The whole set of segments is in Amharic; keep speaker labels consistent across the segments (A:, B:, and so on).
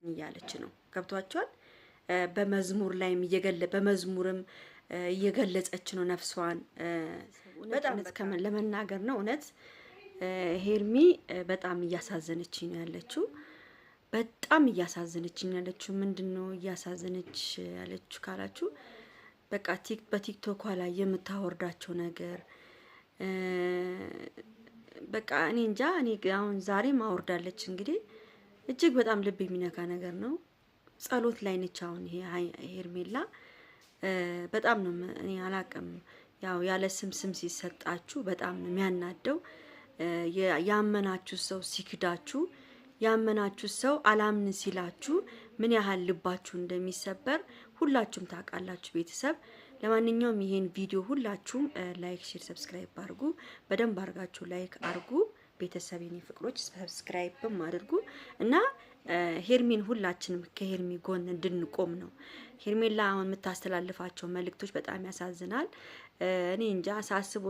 A: እያለች ነው ገብቷቸዋል በመዝሙር ላይም በመዝሙርም እየገለጸች ነው ነፍሷን በጣም ለመናገር ነው እውነት ሄርሚ በጣም እያሳዘነችኝ ነው ያለችው በጣም እያሳዘነችኝ ያለችው ምንድነው እያሳዘነች ያለችው ካላችሁ በቃ በቲክቶክ ላይ የምታወርዳቸው ነገር በቃ እኔ እንጃ እኔ አሁን ዛሬ ማወርዳለች እንግዲህ እጅግ በጣም ልብ የሚነካ ነገር ነው ጸሎት ላይ ነች አሁን ይሄ ሄርሜላ በጣም ነው እኔ አላቅም ያው ያለ ስም ሲሰጣችሁ በጣም ነው የሚያናደው ያመናችሁ ሰው ሲክዳችሁ ያመናችሁ ሰው አላምን ሲላችሁ ምን ያህል ልባችሁ እንደሚሰበር ሁላችሁም ታውቃላችሁ ቤተሰብ ለማንኛውም ይሄን ቪዲዮ ሁላችሁም ላይክ ሼር ሰብስክራይብ አድርጉ በደንብ አድርጋችሁ ላይክ አድርጉ ቤተሰብ የኔ ፍቅሮች ሰብስክራይብም አድርጉ እና ሄርሚን ሁላችንም ከሄርሚ ጎን እንድንቆም ነው ሄርሜላ አሁን የምታስተላልፋቸው መልእክቶች በጣም ያሳዝናል እኔ እንጃ ሳስቦ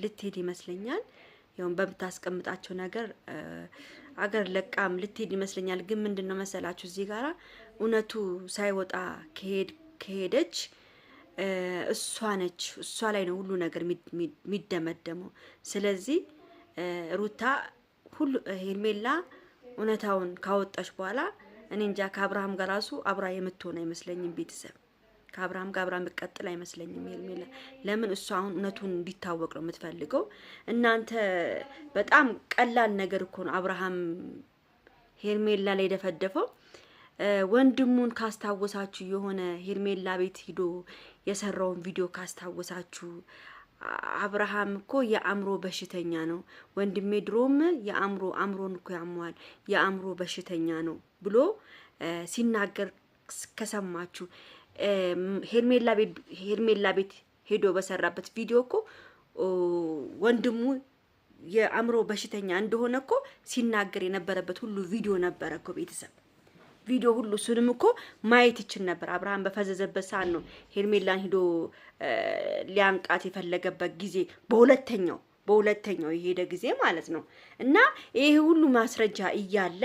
A: ልትሄድ ይመስለኛል ይሁን በምታስቀምጣቸው ነገር አገር ለቃም ልትሄድ ይመስለኛል ግን ምንድነው መሰላችሁ እዚህ ጋራ እውነቱ ሳይወጣ ከሄደች እሷ ላይ ነው ሁሉ ነገር የሚደመደመው ስለዚህ ሩታ ሁሉ ሄርሜላ እውነታውን ካወጣች በኋላ እኔ እንጃ ከአብርሃም ጋር ራሱ አብራ የምትሆን አይመስለኝም ቤተሰብ ከአብርሃም ጋር አብራ መቀጠል አይመስለኝም ሄርሜላ ለምን እሷ አሁን እውነቱን እንዲታወቅ ነው የምትፈልገው እናንተ በጣም ቀላል ነገር እኮ ነው አብርሃም ሄርሜላ ላይ ደፈደፈው ወንድሙን ካስታወሳችሁ የሆነ ሄርሜላ ቤት ሂዶ የሰራውን ቪዲዮ ካስታወሳችሁ አብርሃም እኮ የአእምሮ በሽተኛ ነው ወንድሜ ድሮም አእምሮን እኮ ያሟል የአእምሮ በሽተኛ ነው ብሎ ሲናገር ከሰማችሁ ሄርሜላ ቤት ሄዶ በሰራበት ቪዲዮ እኮ ወንድሙ የአእምሮ በሽተኛ እንደሆነ እኮ ሲናገር የነበረበት ሁሉ ቪዲዮ ነበረ እኮ ቤተሰብ ቪዲዮ ሁሉ እሱንም እኮ ማየት ይችል ነበር አብርሃም በፈዘዘበት ሰዓት ነው ሄርሜላን ሂዶ ሊያንቃት የፈለገበት ጊዜ በሁለተኛው የሄደ ጊዜ ማለት ነው እና ይሄ ሁሉ ማስረጃ እያለ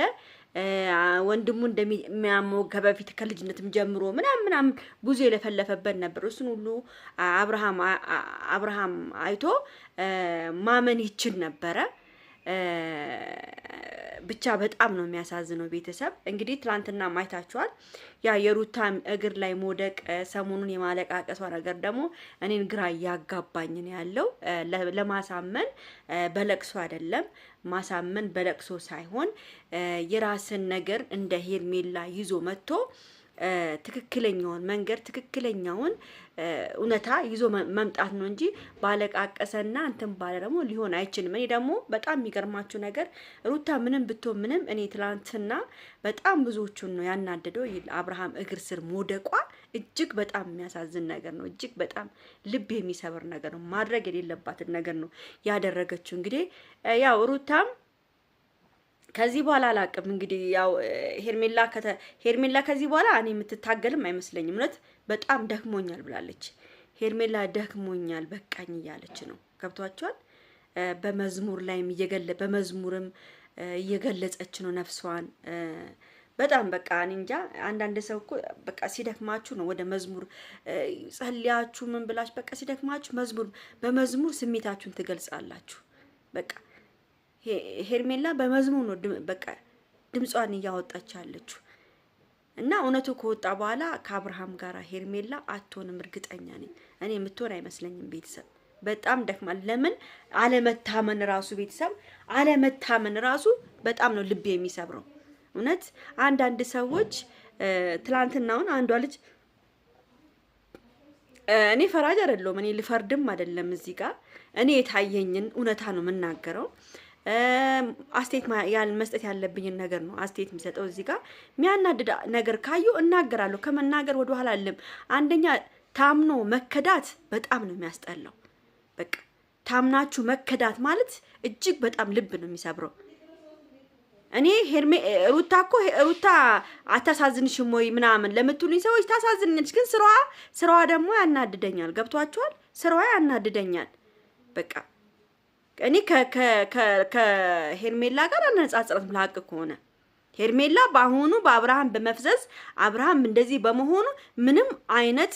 A: ወንድሙ እንደሚያመው ከበፊት ከልጅነትም ጀምሮ ምናምን ብዙ የለፈለፈበት ነበር እሱን ሁሉ አብርሃም አይቶ ማመን ይችል ነበረ ብቻ በጣም ነው የሚያሳዝነው ቤተሰብ እንግዲህ ትላንትና ማይታችኋል ያ የሩታም እግር ላይ ሞደቅ ሰሞኑን የማለቃቀሷ ነገር ደግሞ እኔን ግራ ያጋባኝ ነው ያለው ለማሳመን በለቅሶ አይደለም ማሳመን በለቅሶ ሳይሆን የራስን ነገር እንደ ሄርሜላ ይዞ መጥቶ ትክክለኛውን መንገር ትክክለኛውን እውነታ ይዞ መምጣት ነው እንጂ ባለቃቀሰና እንትን ባለ ደግሞ ሊሆን አይችልም እኔ ደግሞ በጣም የሚገርማችሁ ነገር ሩታ ምንም ብትሆን ምንም እኔ ትላንትና በጣም ብዙዎቹን ነው ያናደደው አብርሃም እግር ስር ሞደቋ እጅግ በጣም የሚያሳዝን ነገር ነው እጅግ በጣም ልብ የሚሰብር ነገር ነው ማድረግ የሌለባትን ነገር ነው ያደረገችው እንግዲህ ያው ሩታም ከዚህ በኋላ አላቅም እንግዲህ ያው ሄርሜላ ከዚህ በኋላ እኔ የምትታገልም አይመስለኝም እውነት በጣም ደክሞኛል ብላለች ሄርሜላ ደክሞኛል በቃኝ እያለች ነው ገብቷቸዋል በመዝሙር ላይም በመዝሙርም እየገለጸች ነው ነፍሷን በጣም በቃ እንጃ አንዳንድ ሰው እኮ በቃ ሲደክማችሁ ነው ወደ መዝሙር ጸልያችሁ ምን ብላችሁ በቃ ሲደክማችሁ በመዝሙር ስሜታችሁን ትገልጻላችሁ በቃ ሄርሜላ በመዝሙር ነው በቃ ድምጿን እያወጣች ያለችው እና እውነቱ ከወጣ በኋላ ከአብርሃም ጋር ሄርሜላ አትሆንም እርግጠኛ ነኝ እኔ የምትሆን አይመስለኝም ቤተሰብ በጣም ደክማል ለምን አለመታመን ራሱ በጣም ነው ልብ የሚሰብረው እውነት አንዳንድ ሰዎች ትላንትናውን አንዷ ልጅ እኔ ፈራጅ አይደለም እኔ ልፈርድም አይደለም እዚህ ጋር እኔ የታየኝን እውነታ ነው የምናገረው አስቴት መስጠት ያለብኝ ነገር ነው አስቴት የሚሰጠው እዚህ ጋር የሚያናድድ ነገር ካዩ እናገራለሁ ከመናገር ወደ ኋላ አለም አንደኛ ታምኖ መከዳት በጣም ነው የሚያስጠላው በቃ ታምናችሁ መከዳት ማለት እጅግ በጣም ልብ ነው የሚሰብረው እኔ ሩታ አታሳዝንሽም ወይ ምናምን ለምትሉኝ ሰዎች ታሳዝንልሽ ግን ስራዋ ደግሞ ያናድደኛል ገብቷችኋል ስራዋ ያናድደኛል በቃ እኔ ከሄርሜላ ጋር አነጻጽረት ላቅ ከሆነ ሄርሜላ በአሁኑ በአብርሃም በመፍዘዝ አብርሃም እንደዚህ በመሆኑ ምንም አይነት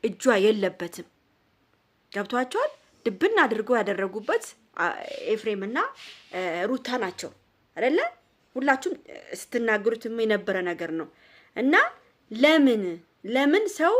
A: እጇ የለበትም። ገብቷቸዋል። ድብን አድርገው ያደረጉበት ኤፍሬምና ሩታ ናቸው አይደለ? ሁላችሁም ስትናገሩትም የነበረ ነገር ነው። እና ለምን ሰው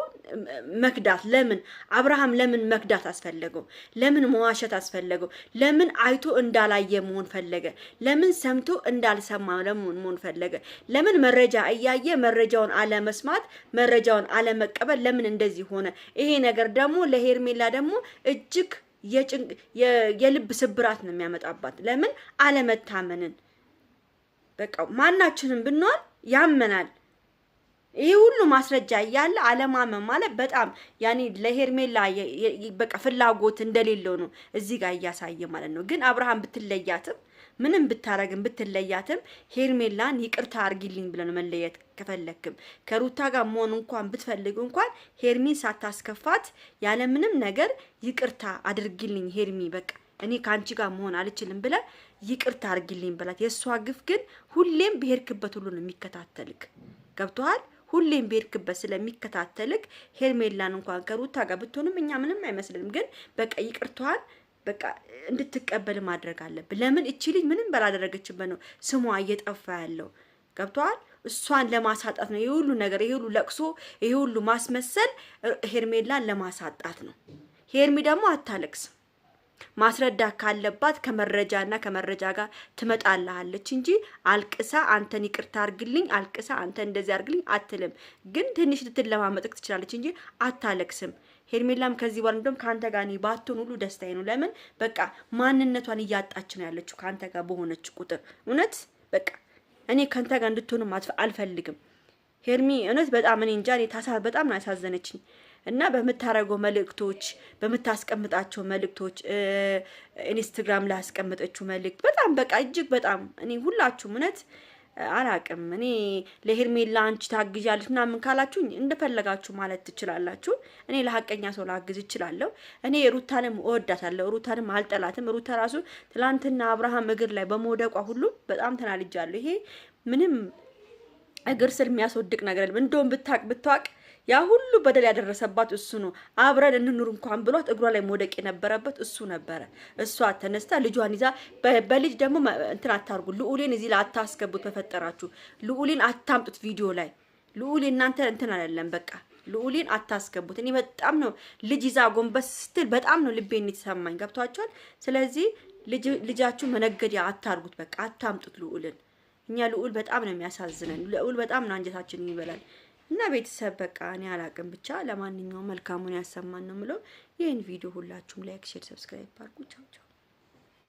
A: መክዳት ለምን አብርሃም ለምን መክዳት አስፈለገው? ለምን መዋሸት አስፈለገው? ለምን አይቶ እንዳላየ መሆን ፈለገ? ለምን ሰምቶ እንዳልሰማ ለምን መሆን ፈለገ? ለምን መረጃ እያየ መረጃውን አለመስማት መረጃውን አለመቀበል ለምን እንደዚህ ሆነ? ይሄ ነገር ደግሞ ለሄርሜላ ደግሞ እጅግ የልብ ስብራት ነው የሚያመጣባት። ለምን አለመታመንን በቃ ማናችንም ብንሆን ያመናል። ይሄ ሁሉ ማስረጃ እያለ አለማመን ማለት በጣም ያኔ ለሄርሜላ በቃ ፍላጎት እንደሌለው ነው እዚህ ጋር እያሳየ ማለት ነው። ግን አብርሃም ብትለያትም ምንም ብታረግም ብትለያትም ሄርሜላን ይቅርታ አርጊልኝ ብለን መለየት ከፈለክም ከሩታ ጋር መሆን እንኳን ብትፈልግ እንኳን ሄርሚን ሳታስከፋት ያለ ምንም ነገር ይቅርታ አድርጊልኝ ሄርሚ በቃ እኔ ካንቺ ጋር መሆን አልችልም ብለ ይቅርታ አርጊልኝ ብላት። የሷ ግፍ ግን ሁሌም በሄርክበት ሁሉ ነው የሚከታተልክ። ገብቶሃል? ሁሌም በሄርክበት ስለሚከታተልክ ሄርሜላን እንኳን ከሩታ ጋር ብትሆንም እኛ ምንም አይመስልንም። ግን በቃ ይቅርታዋን በቃ እንድትቀበል ማድረግ አለብን። ለምን እቺ ልጅ ምንም ባላደረገችበት ነው ስሟ እየጠፋ ያለው። ገብቶሃል? እሷን ለማሳጣት ነው የሁሉ ነገር፣ የሁሉ ለቅሶ፣ የሁሉ ማስመሰል ሄርሜላን ለማሳጣት ነው። ሄርሚ ደግሞ አታለቅስ። ማስረዳት ካለባት ከመረጃና ከመረጃ ጋር ትመጣልሃለች እንጂ አልቅሳ አንተን ይቅርታ አርግልኝ አልቅሳ አንተ እንደዚህ አርግልኝ አትልም። ግን ትንሽ ልትለማመጥክ ትችላለች እንጂ አታለቅስም። ሄርሜላም ከዚህ በኋላ እንደውም ካንተ ጋር እኔ ባትሆን ሁሉ ደስታዬ ነው። ለምን በቃ ማንነቷን እያጣች ነው ያለችው ካንተ ጋር በሆነች ቁጥር። እውነት በቃ እኔ ካንተ ጋር እንድትሆንም አልፈልግም። ሄርሚ እውነት በጣም እኔ እንጃ እኔ በጣም ነው ያሳዘነችኝ። እና በመታረገው መልእክቶች በመታስቀምጣቸው መልእክቶች ኢንስታግራም ላይ ያስቀመጠችው መልእክት በጣም በቃ እጅግ በጣም እኔ ሁላችሁም እውነት አላቅም። እኔ ለሄርሜላ አንቺ ታግዣለሽ ምናምን ካላችሁኝ እንደፈለጋችሁ ማለት ትችላላችሁ። እኔ ለሐቀኛ ሰው ላግዝ እችላለሁ። እኔ ሩታንም እወዳታለሁ፣ ሩታንም አልጠላትም። ሩታ ራሱ ትላንትና አብርሃም እግር ላይ በመውደቋ ሁሉ በጣም ተናልጃለሁ። ይሄ ምንም እግር ስር የሚያስወድቅ ነገር አይደለም። እንደውም ብታቅ ያ ሁሉ በደል ያደረሰባት እሱ ነው። አብረን እንኑር እንኳን ብሏት እግሯ ላይ መውደቅ የነበረበት እሱ ነበረ። እሷ ተነስታ ልጇን ይዛ በልጅ ደግሞ እንትን አታርጉ። ልዑሌን እዚህ ላይ አታስገቡት በፈጠራችሁ። ልዑሌን አታምጡት ቪዲዮ ላይ። ልዑሌ እናንተ እንትን አይደለም በቃ ልዑሌን አታስገቡት። እኔ በጣም ነው ልጅ ይዛ ጎንበስ ስትል በጣም ነው ልቤን የተሰማኝ። ገብቷችኋል? ስለዚህ ልጃችሁ መነገዲያ አታርጉት። በቃ አታምጡት ልዑልን። እኛ ልዑል በጣም ነው የሚያሳዝነን። ልዑል በጣም ነው አንጀታችንን ይበላል። እና ቤተሰብ በቃ እኔ አላቅም ብቻ ለማንኛውም መልካሙን ያሰማን ነው የምለው። ይሄን ቪዲዮ ሁላችሁም ላይክ፣ ሼር፣ ሰብስክራይብ አድርጉ። ቻው ቻው።